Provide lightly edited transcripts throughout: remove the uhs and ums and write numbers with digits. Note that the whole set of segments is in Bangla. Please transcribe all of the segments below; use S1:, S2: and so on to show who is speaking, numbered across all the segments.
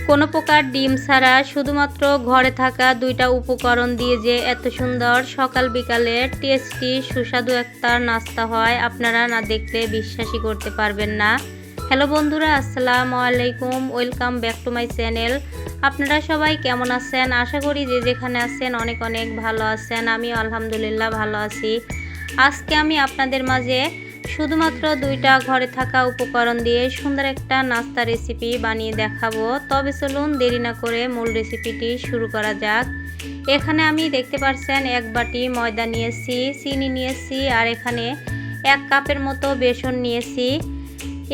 S1: কোনো প্রকার ডিম ছাড়া শুধুমাত্র ঘরে থাকা দুইটা উপকরণ দিয়ে যে এত সুন্দর সকাল বিকালে টেস্টি সুস্বাদু একটা নাস্তা হয়, আপনারা না দেখলে বিশ্বাসই করতে পারবেন না। হ্যালো বন্ধুরা, আসসালামু আলাইকুম, welcome back to my channel. আপনারা সবাই কেমন আছেন? আশা করি যে যেখানে আছেন অনেক অনেক ভালো আছেন। আমিও আলহামদুলিল্লাহ ভালো আছি। আজকে আমি আপনাদের মাঝে শুধুমাত্র দুইটা ঘরে থাকা উপকরণ দিয়ে সুন্দর একটা নাস্তা রেসিপি বানিয়ে দেখাবো। তবে চলুন দেরি না করে মূল রেসিপিটি শুরু করা যাক। এখানে আমি দেখতে পাচ্ছেন এক বাটি ময়দা নিয়েছি, চিনি নিয়েছি, আর এখানে 1 কাপের মতো বেসন নিয়েছি।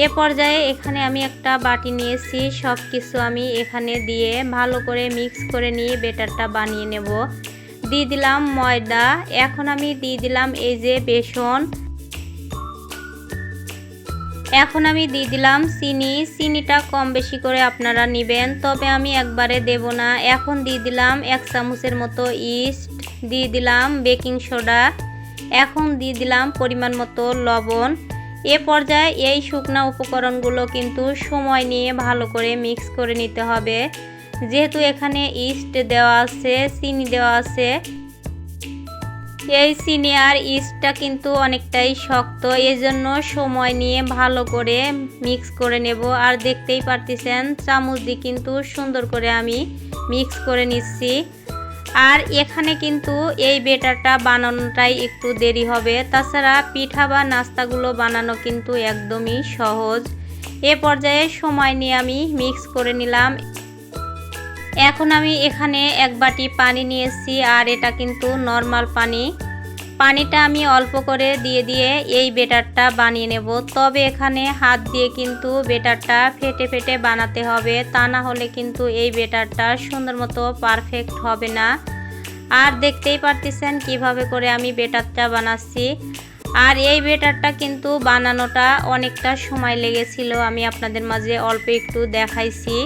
S1: এ পর্যায়ে এখানে আমি একটা বাটি নিয়েছি, সব কিছু আমি এখানে দিয়ে ভালো করে মিক্স করে নিয়ে ব্যাটারটা বানিয়ে নেব। দিয়ে দিলাম ময়দা, এখন আমি দিয়ে দিলাম এই যে বেসন, এখন আমি দিয়ে দিলাম চিনি। চিনিটা কম বেশি করে আপনারা নেবেন, তবে আমি একবারে দেব না। এখন দিয়ে দিলাম 1 চামচের মতো ইস্ট, দিয়ে দিলাম বেকিং সোডা, এখন দিয়ে দিলাম পরিমাণ মতো লবণ। এ পর্যায়ে এই শুকনা উপকরণগুলো কিন্তু সময় নিয়ে ভালো করে মিক্স করে নিতে হবে। যেহেতু এখানে ইস্ট দেওয়া আছে, চিনি দেওয়া আছে, এই চিনি আর ইস্টটা কিন্তু অনেকটাই শক্ত, এজন্য সময় নিয়ে ভালো করে মিক্স করে নেব। আর দেখতেই পারতেছেন চামচ দিয়ে কিন্তু সুন্দর করে আমি মিক্স করে নিচ্ছি। আর এখানে কিন্তু এই ব্যাটারটা বানানোটাই একটু দেরি হবে, তাছাড়া পিঠা বা নাস্তাগুলো বানানো কিন্তু একদমই সহজ। এ পর্যায়ে সময় নিয়ে আমি মিক্স করে নিলাম। এখন আমি এখানে 1 বাটি পানি নিয়েছি, আর এটা কিন্তু নরমাল পানি। পানিটা আমি অল্প করে দিয়ে এই ব্যাটারটা বানিয়ে নেব। তবে এখানে হাত দিয়ে কিন্তু ব্যাটারটা ফেটে ফেটে বানাতে হবে, তা না হলে কিন্তু এই ব্যাটারটা সুন্দর মতো পারফেক্ট হবে না। আর দেখতেই পারতেছেন কিভাবে করে আমি ব্যাটারটা বানাচ্ছি। আর এই ব্যাটারটা কিন্তু বানানোটা অনেকটা সময় লেগেছিল, আমি আপনাদের মাঝে অল্প একটু দেখাইছি।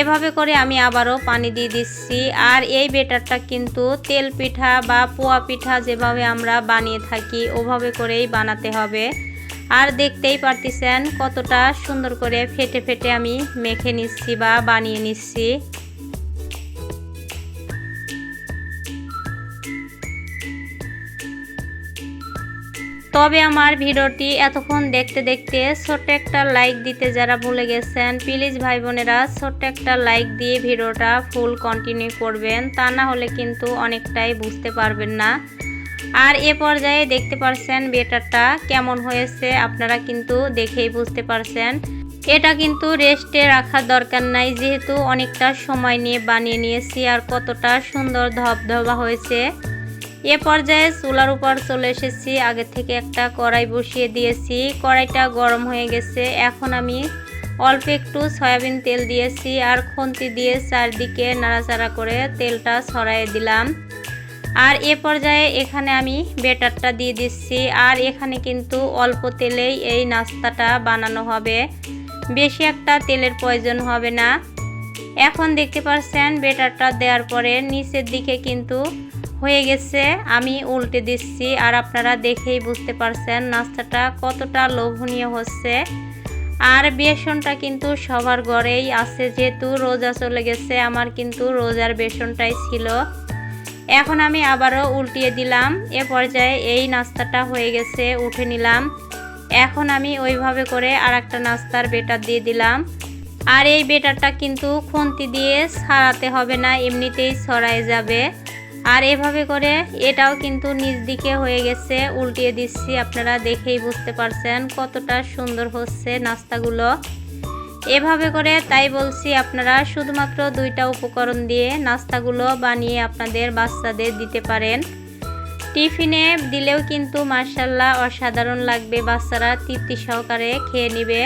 S1: এভাবে করে আমি আবারও পানি দিয়ে দিচ্ছি। আর এই ব্যাটারটা কিন্তু তেল পিঠা বা পোয়া পিঠা যেভাবে আমরা বানিয়ে থাকি ওভাবে করেই বানাতে হবে। আর দেখতেই পারতেছেন কতটা সুন্দর করে ফেটে ফেটে আমি মেখে নিচ্ছি বা বানিয়ে নিচ্ছি। তবে আমার ভিডিওটি এতক্ষণ দেখতে দেখতে ছোট্ট একটা লাইক দিতে যারা ভুলে গেছেন, প্লিজ ভাই বোনেরা ছোট্ট একটা লাইক দিয়ে ভিডিওটা ফুল কন্টিনিউ করবেন, তা না হলে কিন্তু অনেকটাই বুঝতে পারবেন না। আর এ পর্যায়ে দেখতে পারছেন ব্যাটারটা কেমন হয়েছে, আপনারা কিন্তু দেখেই বুঝতে পারছেন। এটা কিন্তু রেস্টে রাখার দরকার নাই, যেহেতু অনেকটা সময় নিয়ে বানিয়ে নিয়েছি। আর কতটা সুন্দর ধবধবা হয়েছে। এ পর্যায়ে চুলার উপর চলে এসেছি, আগে থেকে একটা কড়াই বসিয়ে দিয়েছি। কড়াইটা গরম হয়ে গেছে, এখন আমি অল্প একটু সয়াবিন তেল দিয়েছি, আর খুন্তি দিয়ে চারদিকে নাড়াচাড়া করে তেলটা ছড়াই দিলাম। আর এ পর্যায়ে এখানে আমি ব্যাটারটা দিয়ে দিচ্ছি। আর এখানে কিন্তু অল্প তেলেই এই নাস্তাটা বানানো হবে, বেশি একটা তেলের প্রয়োজন হবে না। এখন দেখতে পাচ্ছেন ব্যাটারটা দেওয়ার পরে নিচের দিকে কিন্তু হয়ে গেছে, আমি উল্টে দিচ্ছি। আর আপনারা দেখেই বুঝতে পারছেন নাস্তাটা কতটা লোভনীয় হচ্ছে। আর বেসনটা কিন্তু সবার ঘরেই আছে, যেহেতু রোজা চলে গেছে, আমার কিন্তু রোজার বেসনটাই ছিল। এখন আমি আবারও উল্টিয়ে দিলাম। এ পর্যায়ে এই নাস্তাটা হয়ে গেছে, উঠে নিলাম। এখন আমি ওইভাবে করে আর একটা নাস্তার ব্যাটার দিয়ে দিলাম। আর এই ব্যাটারটা কিন্তু খুন্তি দিয়ে ছাড়াতে হবে না, এমনিতেই ছড়ায় যাবে। আর এভাবে করে এটাও কিন্তু নিচ দিকে হয়ে গেছে, উল্টিয়ে দিচ্ছি। আপনারা দেখেই বুঝতে পারছেন কতটা সুন্দর হচ্ছে নাস্তাগুলো। এভাবে করে তাই বলছি, আপনারা শুধুমাত্র দুইটা উপকরণ দিয়ে নাস্তাগুলো বানিয়ে আপনাদের বাচ্চাদের দিতে পারেন। টিফিনে দিলেও কিন্তু মাশাআল্লাহ অসাধারণ লাগবে, বাচ্চারা তৃপ্তি সহকারে খেয়ে নেবে।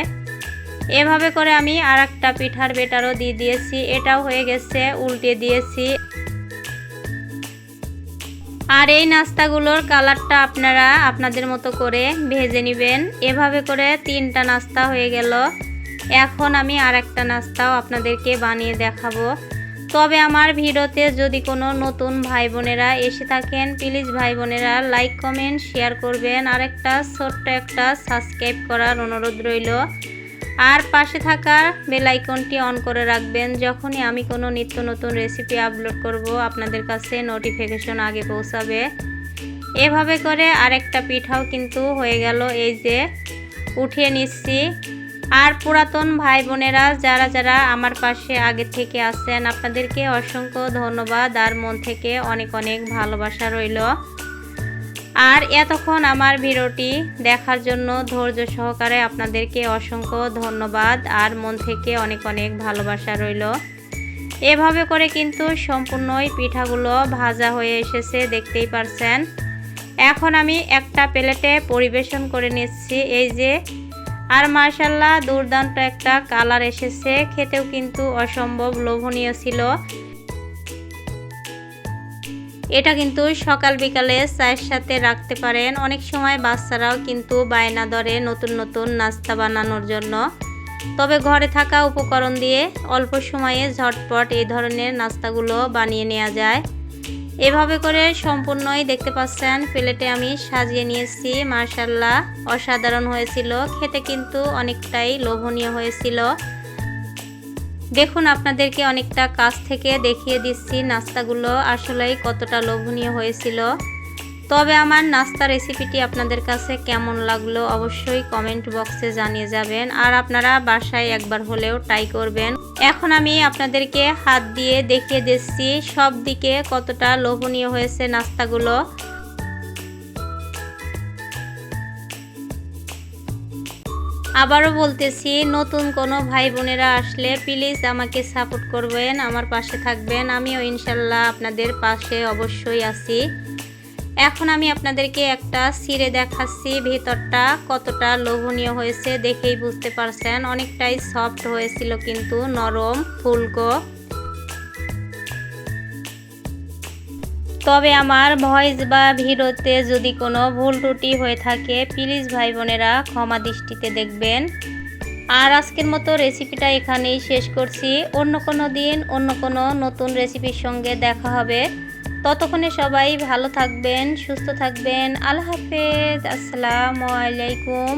S1: এভাবে করে আমি আর একটা পিঠার ব্যাটারও দিয়ে দিয়েছি, এটাও হয়ে গেছে, উল্টে দিয়েছি। আর এই নাস্তাগুলোর কালারটা আপনারা আপনাদের মতো করে ভেজে নেবেন। এভাবে করে 3টা নাস্তা হয়ে গেল। এখন আমি আর একটা নাস্তাও আপনাদেরকে বানিয়ে দেখাবো। তবে আমার ভিডিওতে যদি কোনো নতুন ভাই বোনেরা এসে থাকেন, প্লিজ ভাই বোনেরা লাইক কমেন্ট শেয়ার করবেন, আর একটা ছোট্ট একটা সাবস্ক্রাইব করার অনুরোধ রইল। আর পাশে থাকা বেল আইকনটি অন করে রাখবেন। যখনই আমি কোনো নিত্য নতুন রেসিপি আপলোড করব আপনাদের কাছে নোটিফিকেশন আগে পৌঁছাবে। এভাবে করে আরেকটা পিঠাও কিন্তু হয়ে গেল, এই যে উঠিয়ে নিচ্ছি। আর পুরাতন ভাই বোনেরা যারা যারা আমার পাশে আগে থেকে আছেন আপনাদেরকে অসংখ্য ধন্যবাদ আর মন থেকে অনেক অনেক ভালোবাসা রইল। আর এতক্ষণ আমার ভিডিওটি দেখার জন্য ধৈর্য সহকারে আপনাদেরকে অসংখ্য ধন্যবাদ আর মন থেকে অনেক অনেক ভালোবাসা রইল। এভাবে করে কিন্তু সম্পূর্ণই পিঠাগুলো ভাজা হয়ে এসেছে, দেখতেই পারছেন। এখন আমি একটা প্লেটে পরিবেশন করে নিচ্ছি, এই যে। আর মাশাআল্লাহ দুর্দান্ত একটা কালার এসেছে, খেতেও কিন্তু অসম্ভব লোভনীয় ছিল। এটা কিন্তু সকাল বিকালে চায়ের সাথে রাখতে পারেন। অনেক সময় বাচ্চারাও কিন্তু বায়না ধরে নতুন নতুন নাস্তা বানানোর জন্য। তবে ঘরে থাকা উপকরণ দিয়ে অল্প সময়ে ঝটপট এই ধরনের নাস্তাগুলো বানিয়ে নেওয়া যায়। এভাবে করে সম্পূর্ণই দেখতে পাচ্ছেন প্লেটে আমি সাজিয়ে নিয়েছি। মাশাআল্লাহ অসাধারণ হয়েছিল, খেতে কিন্তু অনেকটাই লোভনীয় হয়েছিল। দেখুন আপনাদেরকে অনেকটা কাছ থেকে দেখিয়ে দিচ্ছি নাস্তাগুলো আসলেই কতটা লোভনীয় হয়েছিল। তবে আমার নাস্তা রেসিপিটি আপনাদের কাছে কেমন লাগলো অবশ্যই কমেন্ট বক্সে জানিয়ে যাবেন। আর আপনারা বাসায় একবার হলেও ট্রাই করবেন। এখন আমি আপনাদেরকে হাত দিয়ে দেখিয়ে দিচ্ছি সব দিকে কতটা লোভনীয় হয়েছে নাস্তাগুলো। আবারও বলতেছি, নতুন কোনো ভাই বোনেরা আসলে প্লিজ আমাকে সাপোর্ট করবেন, আমার পাশে থাকবেন। আমিও ইনশাল্লাহ আপনাদের পাশে অবশ্যই আছি। এখন আমি আপনাদেরকে একটা ছিঁড়ে দেখাচ্ছি ভিতরটা কতটা লোভনীয় হয়েছে, দেখেই বুঝতে পারছেন। অনেকটাই সফট হয়েছিল কিন্তু নরম ফুলকো। তবে আমার ভয়েস বা ভিডিওতে যদি কোনো ভুল ত্রুটি হয়ে থাকে প্লিজ ভাই বোনেরা ক্ষমা দৃষ্টিতে দেখবেন। আর আজকের মতো রেসিপিটা এখানেই শেষ করছি। অন্য কোনো দিন অন্য কোনো নতুন রেসিপির সঙ্গে দেখা হবে। ততক্ষণে সবাই ভালো থাকবেন, সুস্থ থাকবেন। আল্লাহ হাফেজ, আসসালামু আলাইকুম।